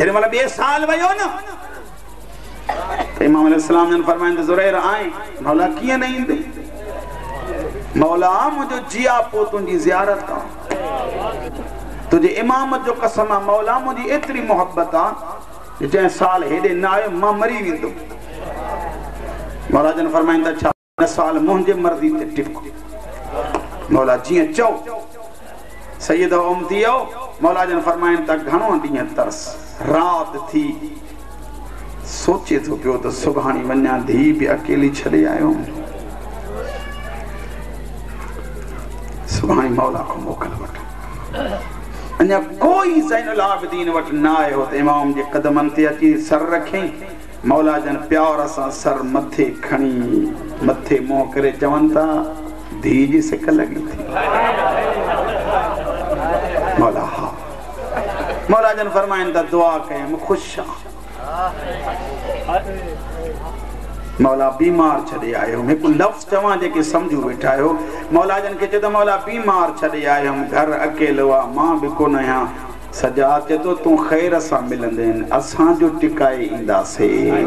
जॾहिं महिल ॿिए साल वियो न इमाम अलैहिस्सलाम ने फरमाइनि त ज़ुरैर आए मौला कीअं न ईंदे मौला मुंहिंजो जिया पोइ तुंहिंजी ज़ियारत आहे तुंहिंजे इमामत जो कसम आहे मौला मुंहिंजी एतिरी मोहब्बत आहे जंहिं साल हेॾे न आयो मां मरी वेंदो मौला जन फरमाइनि त छा हिन साल मुंहिंजे मर्ज़ी ते टिको मौला जीअं चओ सैयद उम्मतियो मौला जन फरमाइनि त घणो ॾींहं तरस रात थी सोचे थो पियो त सुभाणे वञा धी बि अकेली छॾे आयो सुभाणे मौला को मोकल वठो अञा कोई ज़ैनुल आबिदीन वटि न आयो त इमाम जे क़दमनि ते अची सर रखई मौला जन प्यार सां सर मथे खणी मथे मोह करे चवनि था धी जी सिक लॻी थी मौला हा मौला जन फरमाइनि था दुआ कयमि ख़ुशि आहियां मौला बीमार छॾे आयो हिकु लफ़्ज़ चवां जेके सम्झू वेठा आहियो मौला जन खे चए त मौला बीमार छॾे आयो घर अकेलो आहे मां बि कोन आहियां सजाद चए थो तूं ख़ैर सां मिलंदे असांजो टिकाए ईंदासीं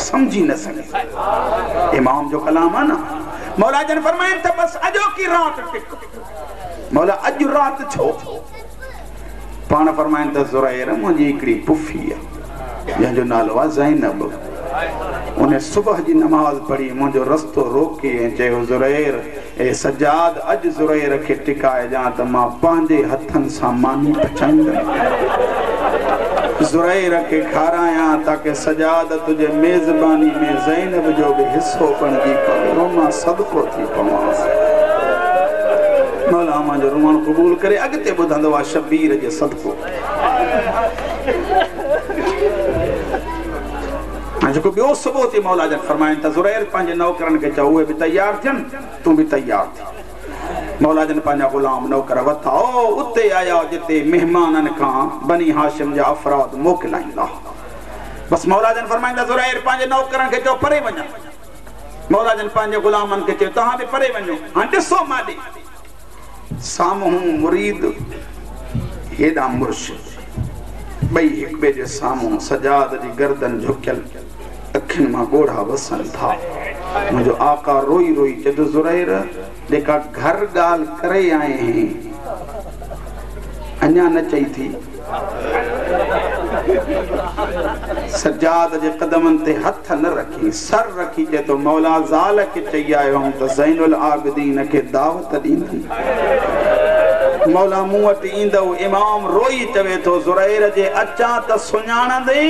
समझी न सघे इमाम जो कलाम आहे न मौला जन फरमाइनि त बस अॼोकी रात टिक मौला अॼु रात छो पाण फरमाइनि त ज़ुरैर मुंहिंजी हिकिड़ी पुफी आहे जंहिंजो नालो आहे ज़ैनब उन सुबह जी नमाज़ पढ़ी मुंहिंजो रस्तो रोके ऐं चयो ज़ुरैर ए सजाद अॼु ज़ुरैर खे टिकाए ॾियां त मां पंहिंजे हथनि सां मानी पचाईंदुमि ज़ुरैर खे खारायां ताकी सजाद तुंहिंजे मेज़बानी में ज़ैनब जो बि हिसो बणिजी पवे मां सदको थी पवां मौला मुंहिंजो रुमण क़बूल करे अॻिते ॿुधंदो आहे शबीर जो सदको जेको ॿियो सुबुह ते मौला जन फरमाइनि त ज़ुरैर पंहिंजे नौकरनि खे चओ उहे बि तयार थियनि तूं बि तयार थी मौला जन पंहिंजा ग़ुलाम नौकर वथा उते आया जिते महिमाननि खां बनी हाशिम जा अफ़राद मोकिलाईंदा बसि मौला जन फरमाइनि त ज़ुरैर पंहिंजे नौकरनि खे चओ परे वञो मौला जन पंहिंजे ग़ुलामनि खे चयो तव्हां बि परे वञो हाणे ॾिसो माॾे साम्हूं मुरीद हेॾां मुर्शिद ॿई हिक ॿिए जे साम्हूं सजाद जी गर्दन झुकियल अखियुनि मां ॻोढ़ा वसनि था मुंहिंजो आका रोई रोई चए थो ज़ुरैर जेका घर ॻाल्हि करे आए हैं अञा न चई थी सजाद जे क़दमनि ते हथ न रखी सर रखी चए थो मौला ज़ाल खे चई आयो हुअमि त ज़ैनुल आबिदीन खे दावत ॾींदुमि मौला मूं वटि ईंदो इमाम रोई चवे थो ज़ुरैर जे अचां त सुञाणंदे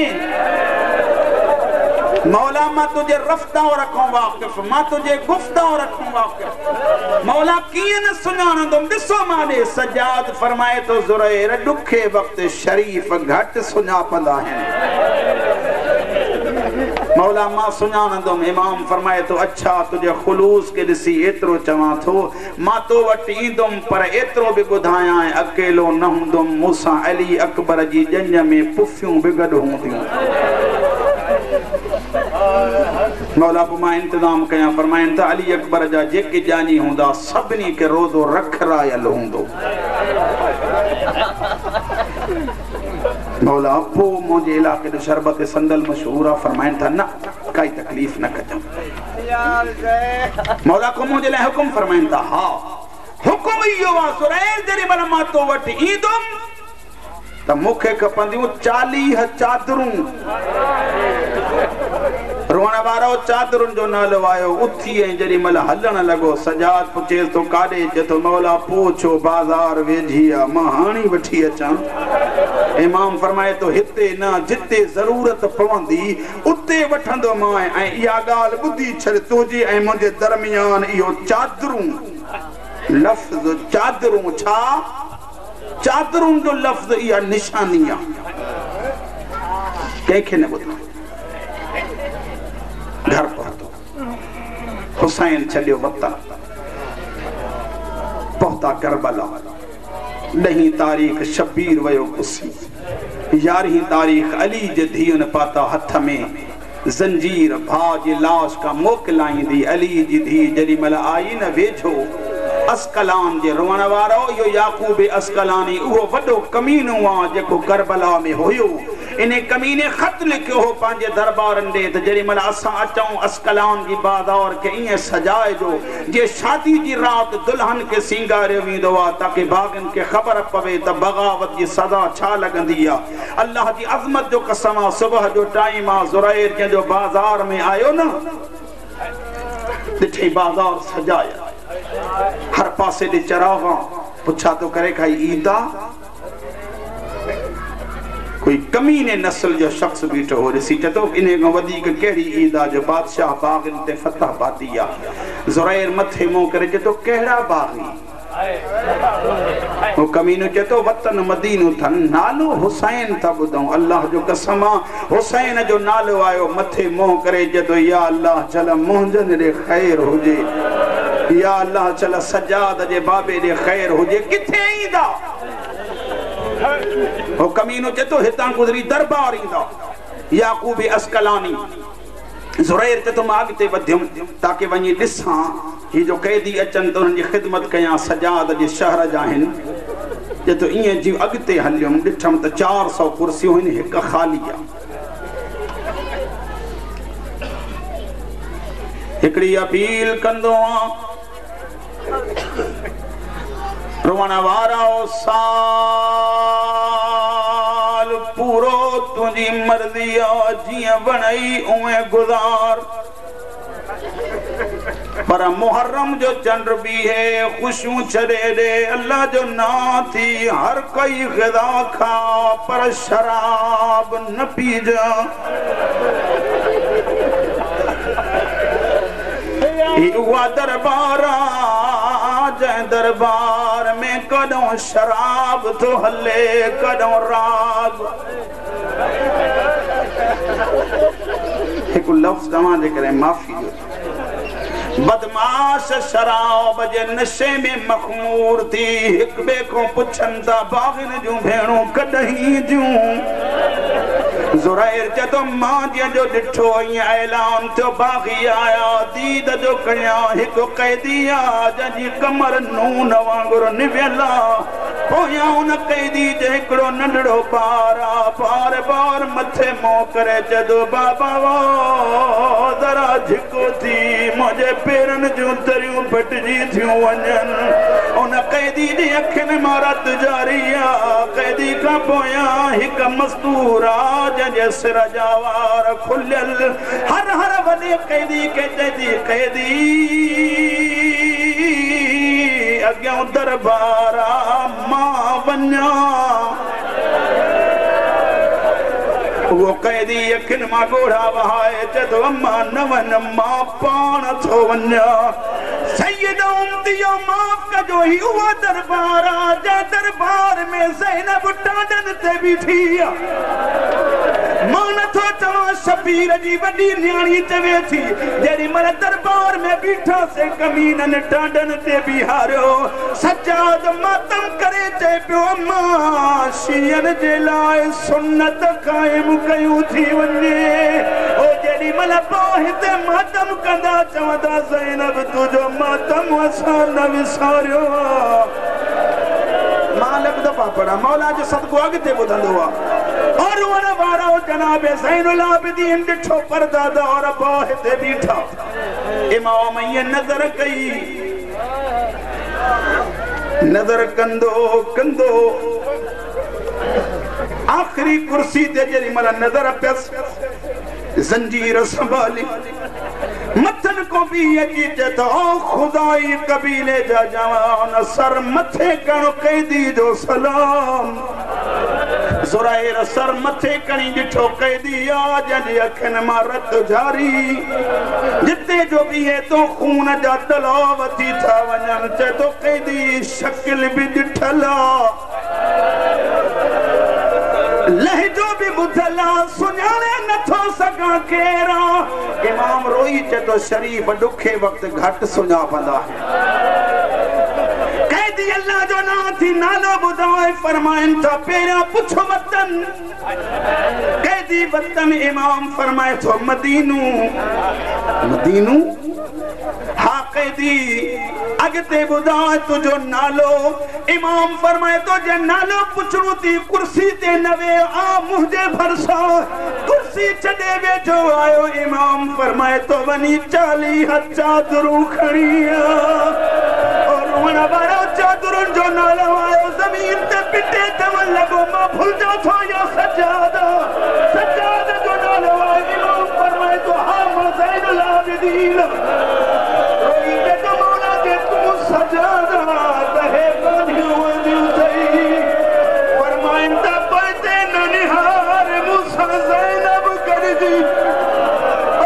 मौला मां तुझे रफ्तां रखूं वाक़िफ़ मां तुझे गुफ़्तां रखूं वाक़िफ़ मौला कीअं न सुञाणंदुमि ॾिसो माॾे सजाद फरमाए थो ज़ुरैर ॾुखे वक़्तु शरीफ़ घटि सुञापंदा आहिनि मौला मां सुञाणंदुमि इमाम फरमाए थो अच्छा तुझे ख़ुलूस खे ॾिसी एतिरो चवां थो मां तो वटि ईंदुमि पर एतिरो बि ॿुधायां अकेलो न हूंदुमि मूंसां अली अकबर जी ॼञ में पुफियूं बि गॾु हूंदियूं मौला पोइ मां इंतज़ाम कयां फरमाइनि त अली अकबर जा जेके ॼाणी हूंदा सभिनी खे रोज़ो रखरायल हूंदो मौला पोइ मुंहिंजे इलाइक़े जो शरबत संदल मशहूर आहे फरमाइनि था न काई तकलीफ़ न कजो मौला को मुंहिंजे लाइ हुकुम फरमाइनि था हा हुकुम इहो आहे ज़ुरैर जॾहिं महिल मां तो वटि ईंदुमि त मूंखे खपंदियूं 40 चादरूं रोअण वारो चादरुनि जो नालो आयो उथी ऐं जेॾी महिल हलण लॻो सजाद पुछे थो काॾे चए थो मौला पूछो बाज़ार वेझी आहे मां हाणे वठी अचां इमाम फरमाए थो हिते न जिते ज़रूरत पवंदी उते वठंदो मां ऐं इहा ॻाल्हि ॿुधी छॾ तुंहिंजे ऐं मुंहिंजे दरमियान इहो चादरूं लफ़्ज़ चादरूं छा चादरुनि जो लफ़्ज़ इहा निशानी आहे कंहिंखे न ॿुधायो घर पहुतो हुसैन छॾियो वतन पहुता करबला 10 तारीख़ शबीर वयो कुसी 11 तारीख़ अली जे धीअनि पाता हथ में ज़ंजीर भाउ जी लाश का मोकिलाईंदी अली जी धी जेॾी महिल आई न वेझो अस्कलान जे रोवण वारो यो याकूब अस्कलानी उहो वॾो कमीनो आ जेको करबला में हुयो इने कमीने खत लिखियो हो पंहिंजे दरबारनि ॾे त जेॾी महिल असां अचूं अस्कलान जी बाज़ार खे ईअं सजाइजो जे शादी जी राति दुल्हन खे सींगारियो वेंदो आहे ताकी बाग़नि खे ख़बर पवे त बग़ावत जी सज़ा छा लॻंदी आहे अल्लाह जी अज़मत जो कसम आहे सुबुह जो टाइम आहे ज़ुरैर जंहिंजो बाज़ार में आयो न ॾिठई बाज़ार सजाया हर पासे ॾे चरागा पुछा तो करे खाई ईद आहे कोई कमीने नस्ल जो शख्स बीठो हो ॾिसी चतो इन खां वधीक कहिड़ी ईद आहे जो बादशाह बाग़नि ते फतह पाती आहे ज़ुरैर मथे मुंहुं करे चतो कहिड़ा बाग़ी वो कमीनो चतो वतन मदीनो थन नालो हुसैन था ॿुधूं अल्लाह जो कसम आहे हुसैन जो नालो आयो मथे मुंहुं करे चतो या अल्लाह चल मुंहिंजनि ॾे ख़ैर हुजे या अल्लाह चल सजाद जे बाबे ॾे ख़ैर हुजे किथे ईंदा वो कमीनो चतो हितां गुज़री दरबार ईंदा याकूब अस्कलानी ज़ुरैर चतो मां अॻिते वधियुमि ताकी वञी ॾिसां ही जो कैदी अचनि त उन्हनि जी ख़िदमत कयां सजाद जे शहर जा आहिनि चतो ईअं जी अॻिते हलियुमि ॾिठमि त 400 कुर्सियूं आहिनि हिकु ख़ाली आहे हिकिड़ी अपील कंदो आहियां रोवण वारा साल पूरो तुंहिंजी मर्ज़ी आहे जीअं बणई उहे गुज़ार पर मुहर्रम जो चंड भी है खुशियों छड़े दे अल्लाह जो ना थी हर कोई ग़िज़ा खा पर शराब न पी जा हुआ दरबार जंहिं दरबार में कॾों शराब तो हले कॾों राग हिकु लफ़्ज़ तव्हां जे करे माफ़ी बदमाश शराब जे नशे में मखमूर थी हिक ॿिए खां पुछनि था बाग़नि जूं भेणूं कॾहिं जूं ज़ुरैर चतो मां जंहिंजो ॾिठो ईअं ऐलान थियो बाग़ी आया दीद जो कयां हिकु कैदी आहे जंहिंजी कमर नून वांगुरु निवियल आहे पोयां उन कैदी जे हिकिड़ो नंढड़ो ॿार आहे बार मथे मुंहुं करे चदो बाबा वो ज़रा झिको थी मुंहिंजे पेरनि जूं तरियूं फटिजी थियूं वञनि उन कैदी जी अखियुनि मां रत जारी आहे कैदी खां पोयां हिकु मस्तूर आहे जंहिंजे सिर जा वार खुलियल हर वॾे कैदी खे चइजी कैदी अॻियां दरबार मां वञा वो कैदी अखियुनि मां ॻोढ़ा वहाए चतो अम्मा न वञ मां पाण थो वञा सैयद उम्मतियो माफ़ कजो ही उहा दरबार आहे जंहिं दरबार में ज़ैनब टांडनि ते बीठी आहे मां नथो चवां शबीर जी वॾी न्याणी चवे थी जेॾी महिल दरबार में बीठा से कमीननि टांडनि ते बीहारियो सजाद मातम करे चए पियो अम्मा शीयनि जे लाइ सुन्नत क़ाइम कयूं थी वञे ओ जेॾी महिल पोइ हिते मातम कंदा चवंदा ज़ैनब तुंहिंजो मातम असां न विसारियो मां लॻंदो पापड़ मौला जो सदको अॻिते ॿुधंदो आहे और वन वारो जनाब ज़ैनुल आबिदीन ॾिठो परदादा और पोइ हिते बीठा इमाम ईअं नज़र कई नज़र कंदो कंदो आखिरी कुर्सी ते जेॾी महिल नज़र पियसि ज़ंजीर संभाली मथन को भी अची चतो खुदाई कबीले जा जवान सर मथे कणो कैदी जो सलाम ज़ुरैर सर मथे कणी ॾिठो कैदी आ जंहिंजी अखियुनि मां रत जारी जिते जो बीहे तो खून जा तलाव थी था वञनि चतो कैदी शकिल बि ॾिठल लहजो भी ॿुधल सुञाणे नथो सघां केरु इमाम रोई चतो शरीफ ॾुखे वक़्त घटि सुञाणंदा कैदी अल्लाह जो नाम थी नालो ॿुधाए फरमाइनि था पहिरियां पुछो वतन कैदी वतन इमाम फरमाए थो मदीनू मदीनू हा बाकायदी अगते बुधाए तुझो नालो इमाम फरमाए तो जे नालो पुछणो थी कुर्सी ते नवे आ मुझे भरसा कुर्सी छडे वेठो आयो इमाम फरमाए तो वनी 40 चादरूं खणिया और वना बारा चादरुन जो नालो आयो जमीन ते पिटे दवन लगो मां भूल जा थो या सजादा जो नालो आयो इमाम फरमाए तो हा ज़ैनुल आबिदीन रोई के तो मौला के तू सजादा कहे बनियो दिलई फरमाइंदा पते ननिहार मूसा ज़ैनब कर दी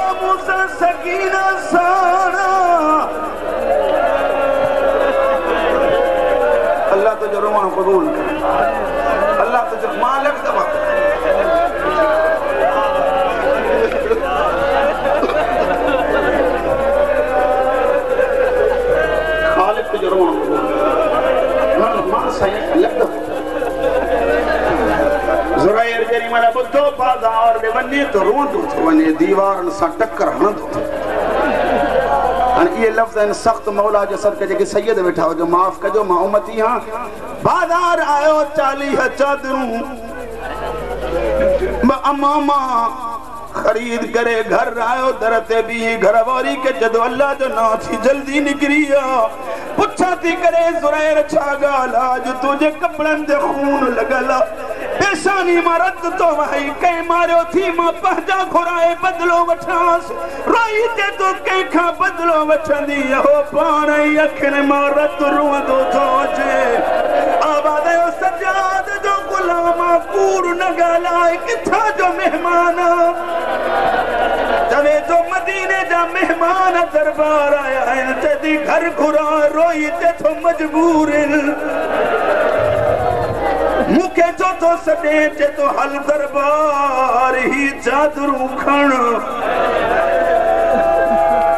ओ मूसा सकीना सारा अल्लाह तो जरूर कबूल करे अल्लाह तो मालिक दवा ज़ुरैर जेरी मला बुद्धो बाज़ार में वने तो रोंदो थो वने दीवारन सां टक्कर हणंदो थो हाणे इहे लफ़्ज़ आहिनि सख़्त मौला जो सदके जेके सैयद वेठा हुजो माफ़ कजो मां उम्मती हां बाज़ार आयो 40 चादरूं अमामा खरीद करे घर आयो दर ते भी घरवारी के जदो अल्लाह जो ना थी जल्दी निकरी पुछा थी करे ज़ुरैर छा ॻाल्हि आज तुझे कपड़न ते खून लगल पेशानी मरद तो वही कहीं मारियो थी मां पंहिंजा घुराए बदलो वठांस रोई ते तो कहीं खां बदलो वठंदी हो पाण ई अखियुनि मां रत रोंदो थो अचे आबाद जो सजाद जो गुलाम कूड़ न ॻाल्हाए किथां जो मेहमान चवे तो मदीने जा मेहमान दरबार आया आहिनि तॾहिं घर घुरा रोई ते तो मजबूर मुखे जो तो सडे चे तो हल दरबार ही चादरूं खण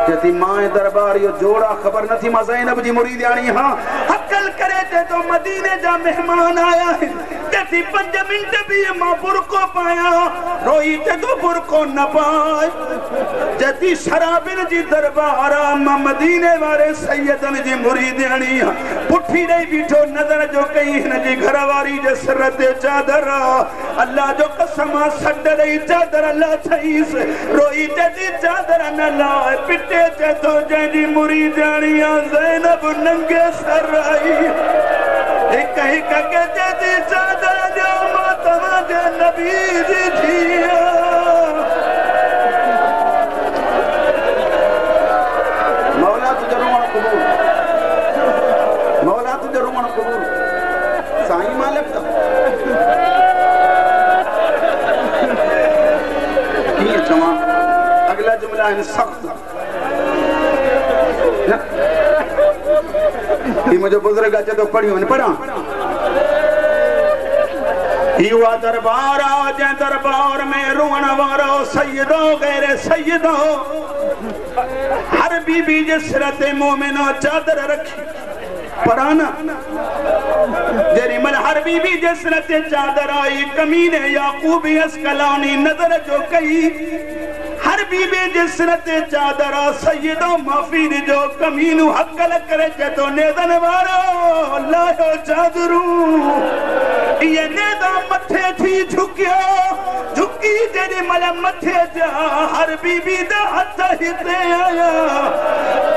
जती माए दरबार यो जोड़ा खबर न थी मां ज़ैनब जी मुरीदानी हां हकल करे चे तो मदीने जा मेहमान आया है जती 5 मिनट भी मां बुरको पाया रोई ते तो बुरको न पाए जती शराबिन जी दरबार मां मदीने वाले सैयदन जी मुरीदानी पुठी रही बीठो नजर जो कई न जी घरवारी जे सिर ते चादर अल्लाह जो कसम सड रही चादर अल्लाह थईस रोई ते जी चादर न लाए पिटे ते तो जंजी मुरीदानी ज़ैनब नंगे सर आई एक के ते चादर जो मातवा जे नबी जी थिया मौला तुझे रुमण कबूल मौला तुझे रुमण कबूल साईं मालिक की चवा अगला जुमला है सख्त ये मुझे बुजुर्ग अचे तो पढ़ियो न पढ़ा युवा दरबार आज दरबार में रोण वारो सैयदो गैर सैयदो हर बीबी जे सिर ते मोमिनो चादर रखी पराना जेरी मल हर बीबी जे सिर ते चादर आई कमीने याकूब अस्कलानी नजर जो कई हर बीबी जे सिर ते चादर सैयदो माफी जो कमीनू हकल करे तो नेदन वारो लायो चादरूं ये नेदा मथे थी झुकियो झुकी जेरी मल मथे जा हर बीबी दा हथ हिते आया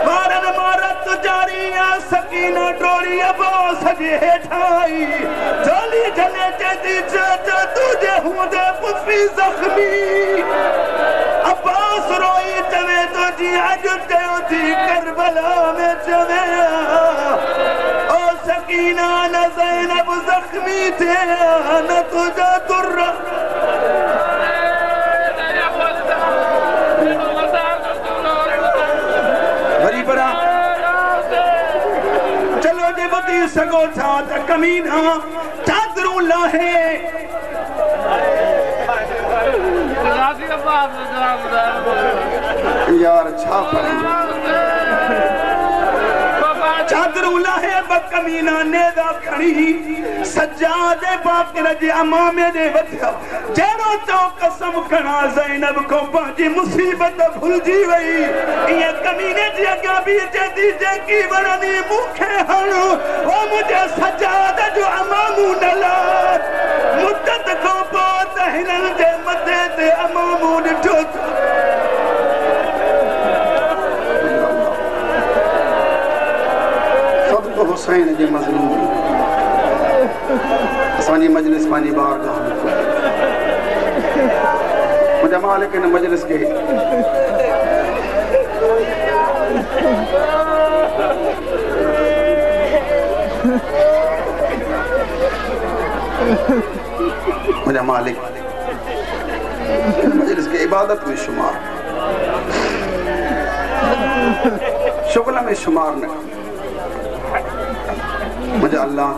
मारन मारत जारी सकीना डोरी अब्बास जे हेठाई झोली जने चेती चाचा तुझे हुंदे पुफी जख्मी अब्बास रोई चवे तो जी अज कयो थी करबला में चवे ओ सकीना न ज़ैनब जख्मी थे न तुझा दुर्रा भरी पड़ा चलो जे बती सगो था त कमीना चादरूं लाहे यार छाप चादरूं लाहे बकमीना नेदा खणी सज्जादे बाकिर जे अमामे दे वथिया जेड़ो तो कसम खणा ज़ैनब को पंहिंजी मुसीबत भुलजी वई ये कमीने जी अॻियां बि चेती जेकी वणंदी मूंखे हण ओ मुंहिंजे सज्जाद जो अमामू न ला मुद्दत खां पोइ त हिननि जे मथे ते अमामू ॾिठो सदको हुसैन जे मज़लूम असांजी मजलिस पंहिंजी बारगाह में मुंहिंजा मालिक इन मजलिस के मुंहिंजा मालिक इन मजलिस के इबादत में शुमार शुगल में शुमार न मुंहिंजा अल्लाह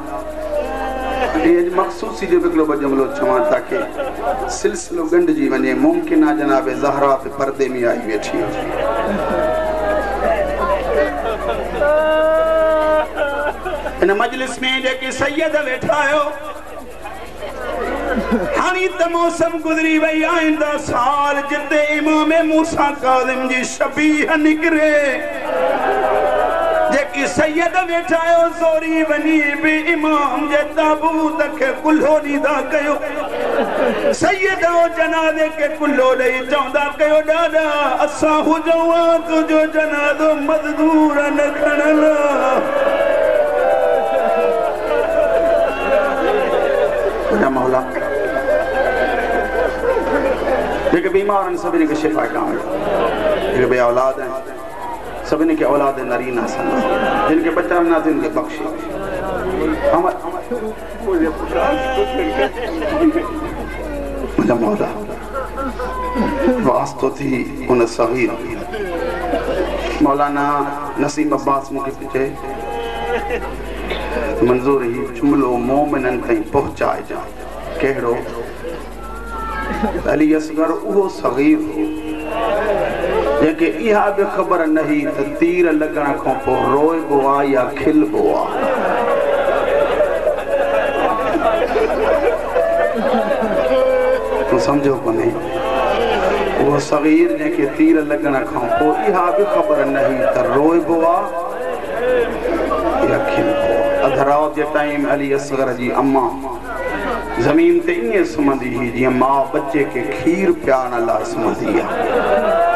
ये मखसूसी जो बिकलो बजमलो चवां ताकि सिलसिलो गंढजी वञे मुमकिन आहे जनाब ज़हरा पे पर्दे में आई वेठी इन मजलिस में जेके सैयद वेठा आहियो हाणे त मौसम गुज़री वई आईंदा साल जिते इमाम मूसा काज़िम जी शबीह निकिरे जेकी सैयद वेठा आहियो ज़ोरी वञी बि इमाम जे ताबूत खे कुल्हो ॾींदा कयो सैयद जनाज़े के कुल्हो ॾेई चवंदा कयो ॾाॾा असां हुजूं हा तुंहिंजो जनाज़ो मज़दूर न खणल मौला जेके बीमार आहिनि सभिनी खे शिफ़ा कामिल जेके बे औलाद आहिनि सभिनी खे औलाद नरीना सना जिन खे बच्चा न थियनि खे बख़्शे मुंहिंजा मौला वास्तो थी उन सग़ीर मौलाना नसीम अब्बास मूंखे चए मंज़ूर ही जुमिलो मोमिननि ताईं पहुचाइजां कहिड़ो अली असगर उहो सग़ीर हो जेके इहा बि ख़बर न हुई त तीर लॻण खां पोइ रोइबो आहे या खिलबो आहे तूं सम्झो कोन्हे उहो सग़ीर जंहिंखे तीर लॻण खां पोइ इहा बि ख़बर न हुई त रोइबो आहे या खिलबो आहे अध रात जे टाइम अली असगर जी अम्मा ज़मीन ते ईअं सुम्हंदी हुई जीअं माउ बच्चे खे खीर पियारण लाइ सुम्हंदी आहे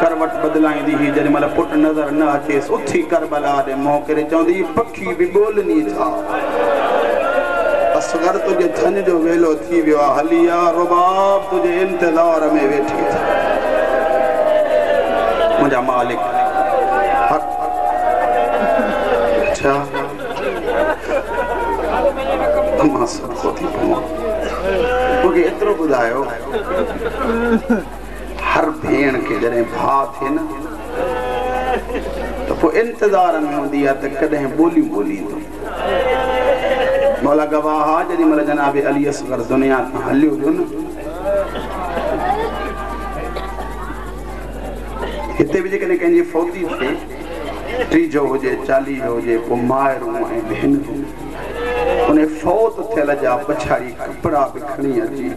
करवट बदिलाईंदी हुई जेॾी महिल पुटु नज़र न अचेसि उथी करबला ॾे मुंहुं करे चवंदी पखी बि ॿोलनी छा असगर तुंहिंजे थन जो वेलो थी वियो आहे हली आ रुबाब तुंहिंजे इंतज़ार में वेठी मुंहिंजा मालिक अच्छा मां सदको थी पवां मूंखे एतिरो ॿुधायो हर भेण खे जॾहिं भाउ थिए न त पोइ इंतज़ार में हूंदी आहे त कॾहिं ॿोलियूं ॿोलींदो मौला गवाह आहे जेॾी महिल जनाब अली असगर दुनिया खां हलियो हुयो न हिते बि जेकॾहिं कंहिंजी फौती थिए टीजो हुजे चालीहो हुजे पोइ माइरूं ऐं भेनरूं उन फौत थियल जा पछाड़ी कपिड़ा बि खणी अची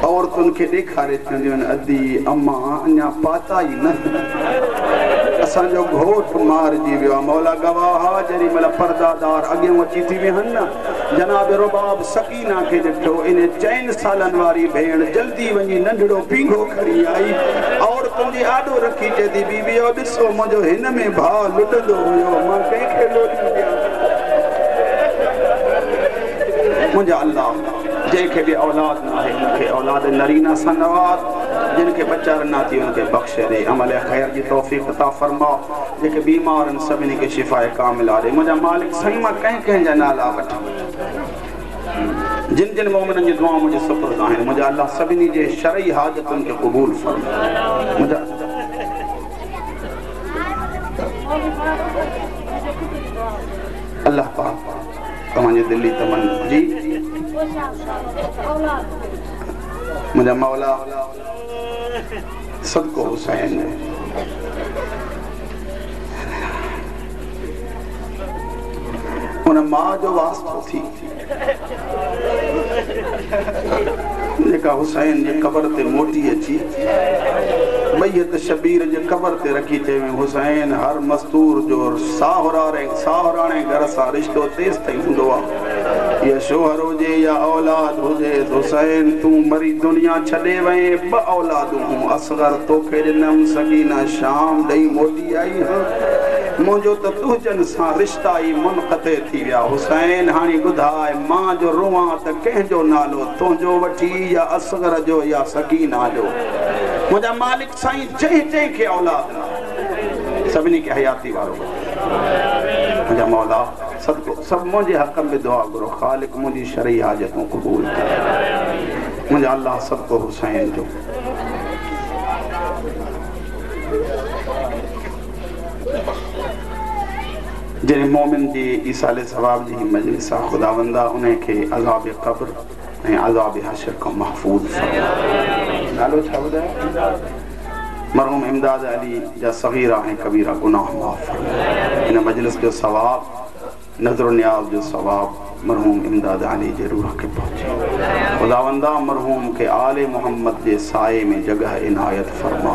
औरतुनि खे ॾेखारे चवंदियूं आहिनि अदी अम्मा अञा पाता ई न असांजो घोट मारिजी वियो आहे मौला गवाह जेॾी महिल परदादार अॻियां अची थी विहनि न जनाब रुबाब सकीना खे ॾिठो इन 4 सालनि वारी भेण जल्दी वञी नंढड़ो पींघो खणी आई औरतुनि जी आॾो रखी चए थी बीबी ॾिसो मुंहिंजो हिन में भाउ लुटंदो हुयो मां कंहिंखे लोलियूं ॾियां मुंहिंजा अल्लाह जंहिंखे बि औलाद न आहे उनखे औलाद नरीना सां नवाज़ जिनखे बच्चा न थी उनखे बख़्शे ॾे अमल ख़ैर जी तौफ़ीक़ अता फ़रमा जेके बीमार आहिनि सभिनी खे शिफ़ा कामिला ॾे मुंहिंजा मालिक साईं मां कंहिं जा नाला वठां जिन जिन मोमिननि जी दुआऊं मुंहिंजे सुपुर्द आहिनि मुंहिंजा अल्लाह सभिनी जे शरई हाजतुनि खे क़बूल फ़रमा मुंहिंजा अल्लाह पाक तव्हांजी दिली तमन्ना जी मुंहिंजा मौला सदको हुसैन उन मां जो वास्तो थी जेका हुसैन जे कब्र ते मोटी अची मैयत शबीर जे कब्र ते रखी थे हुसैन हर मस्तूर जो साहुराणे घर सां रिश्तो तेस ताईं हूंदो आहे। या शोहर हुजे या औलाद हुजे, हुसैन तू मरी दुनिया छॾे वए ब औलादूं असगर तोखे ॾिनमि सकीना शाम ॾेई मोटी आई मुंहिंजो त तुंहिंजनि सां रिश्ता ई मुनक़ते थी विया। हुसैन हाणे ॿुधाए मां जो रोवां त कंहिंजो नालो तुंहिंजो वठी या असगर जो या सकीना जो। मुंहिंजा मालिक साईं जंहिं खे औलाद न सभिनी खे हयाती वारो मुंहिंजा मौला सब मुझे हक़ में दुआ करो। खालिक मुझी शरई हाजतों कबूल कर। मुझे अल्लाह सबको हुसैन जो जिन मोमिन जी ईसाले सवाब जी मजलिस खुदावंदा उन्हें के अज़ाब कब्र ए अज़ाब हशर को महफूज फरमा। नालो छा बुधायो? मरहूम इमदाद अली जा सगीरा है कबीरा गुनाह माफ फरमा। इन मजलिस जो सवाब नजर न्याज जो सवाब मरहूम इमदाद अली जे रूह के पहुंचे। खुदावंदा मरहूम के आले मोहम्मद जे साए में जगह इनायत फरमा।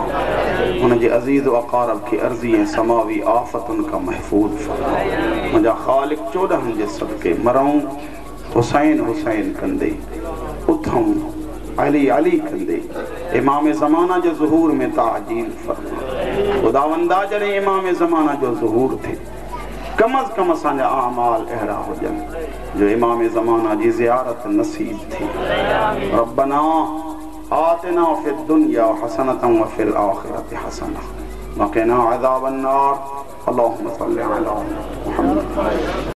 उनके अजीज व अकारब की अर्जी समावी आफत उनका महफूज फरमा। मुझा खालिक 14 जे सदके मरऊं हुसैन हुसैन कंदे उथूं अली अली कंदे इमाम ज़माना जो ज़ुहूर में ताजील फरमा। खुदावंदा जॾहिं इमाम ज़माना जो ज़ुहूर थे कम अज कम असांजा आमाल अहिड़ा हुजनि जो इमाम ज़माना जी ज़ियारत नसीब थी। रब्बना आतिना फिद दुनिया हसनतन व फिल आखिरति हसना व क़िना अज़ाबन नार। अल्लाहुम्मा सल्लि अला मुहम्मद।